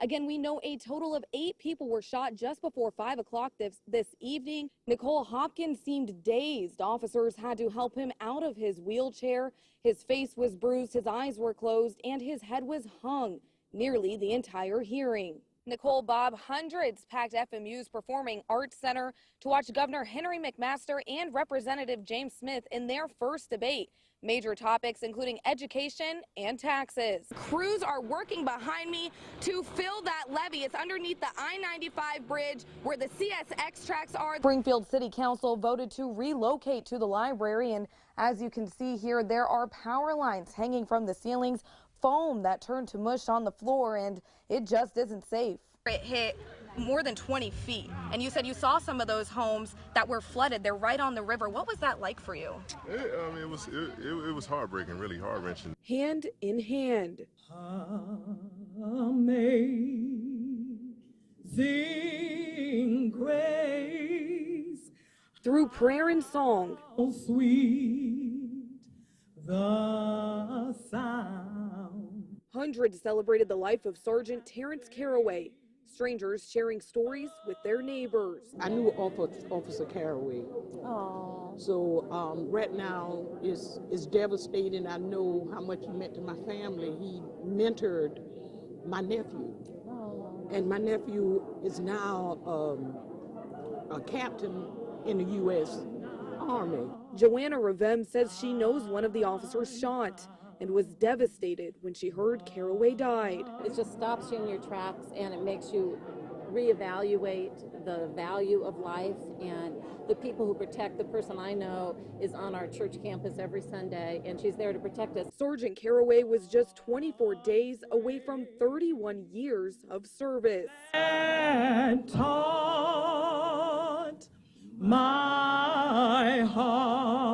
Again, we know a total of 8 people were shot just before 5 o'clock this evening. Nicole Hopkins seemed dazed. Officers had to help him out of his wheelchair. His face was bruised, his eyes were closed, and his head was hung nearly the entire hearing. Nicole, Bob, hundreds packed FMU's Performing Arts Center to watch Governor Henry McMaster and Representative James Smith in their first debate. Major topics including education and taxes. Crews are working behind me to fill that levee. It's underneath the I-95 bridge where the CSX tracks are. Springfield City Council voted to relocate to the library, and as you can see here, there are power lines hanging from the ceilings, foam that turned to mush on the floor, and it just isn't safe. It hit more than 20 feet, and you said you saw some of those homes that were flooded. They're right on the river. What was that like for you? It was heartbreaking, really heart-wrenching. Hand in hand. Amazing grace. Through prayer and song. Oh, sweet the sound. Hundreds celebrated the life of Sergeant Terrence Caraway. Strangers sharing stories with their neighbors. I knew Officer Caraway. Aww. So right now is devastating. I know how much he meant to my family. He mentored my nephew. Aww. And my nephew is now a captain in the U.S. Army. Joanna Revem says she knows one of the officers shot and was devastated when she heard Caraway died. It just stops you in your tracks, and it makes you reevaluate the value of life and the people who protect. The person I know is on our church campus every Sunday, and she's there to protect us. Sergeant Caraway was just 24 days away from 31 years of service. And taught my heart.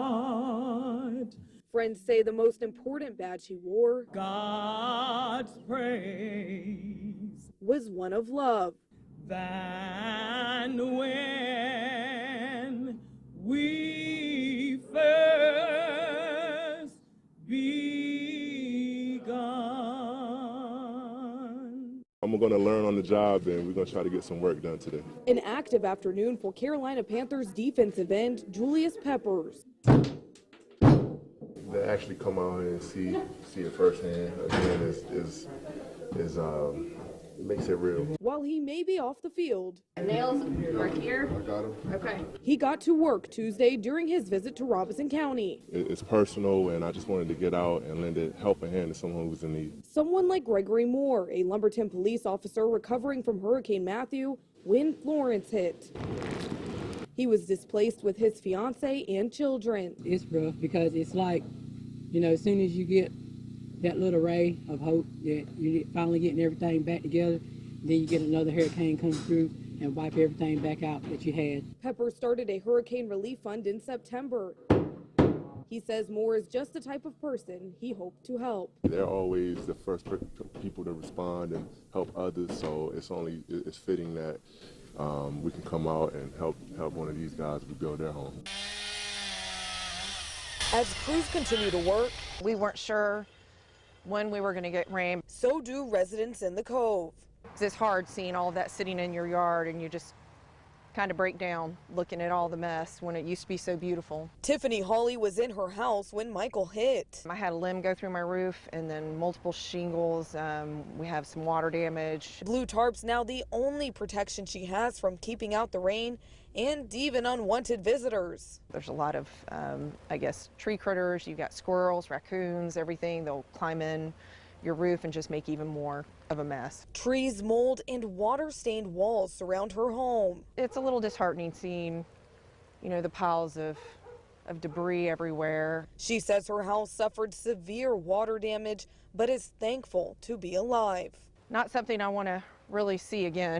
Friends say the most important badge he wore, God's praise, was one of love. Than when we first begun. I'm going to learn on the job, and we're going to try to get some work done today. An active afternoon for Carolina Panthers defensive end Julius Peppers. To actually come out here and see it firsthand again it makes it real. While he may be off the field, Nails are here. I got him. Okay. he got to work Tuesday during his visit to Robeson County. It's personal, and I just wanted to get out and lend a helping hand to someone who's in need. Someone like Gregory Moore, a Lumberton police officer recovering from Hurricane Matthew when Florence hit. He was displaced with his fiance and children. It's rough because it's like, you know, as soon as you get that little ray of hope that you're finally getting everything back together, then you get another hurricane come through and wipe everything back out that you had. Pepper started a hurricane relief fund in September. He says Moore is just the type of person he hoped to help. They're always the first people to respond and help others, so it's fitting that we can come out and help one of these guys rebuild their home. As crews continue to work, we weren't sure when we were going to get rain. so do residents in the Cove. It's hard seeing all of that sitting in your yard, and you just kind of break down looking at all the mess when it used to be so beautiful. Tiffany Hawley was in her house when Michael hit. I had a limb go through my roof and then multiple shingles. We have some water damage. Blue tarp's now the only protection she has from keeping out the rain and even unwanted visitors. There's a lot of, I guess, tree critters. You've got squirrels, raccoons, everything. They'll climb in your roof and just make even more of a mess. Trees, mold, and water-stained walls surround her home. It's a little disheartening seeing, you know, the piles of debris everywhere. She says her house suffered severe water damage, but is thankful to be alive. Not something I want to really see again.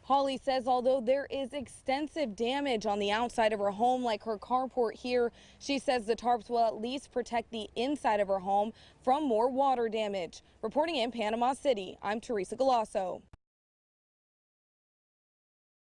Hawley says although there is extensive damage on the outside of her home, like her carport here, she says the tarps will at least protect the inside of her home from more water damage. Reporting in Panama City, I'm Teresa Galasso.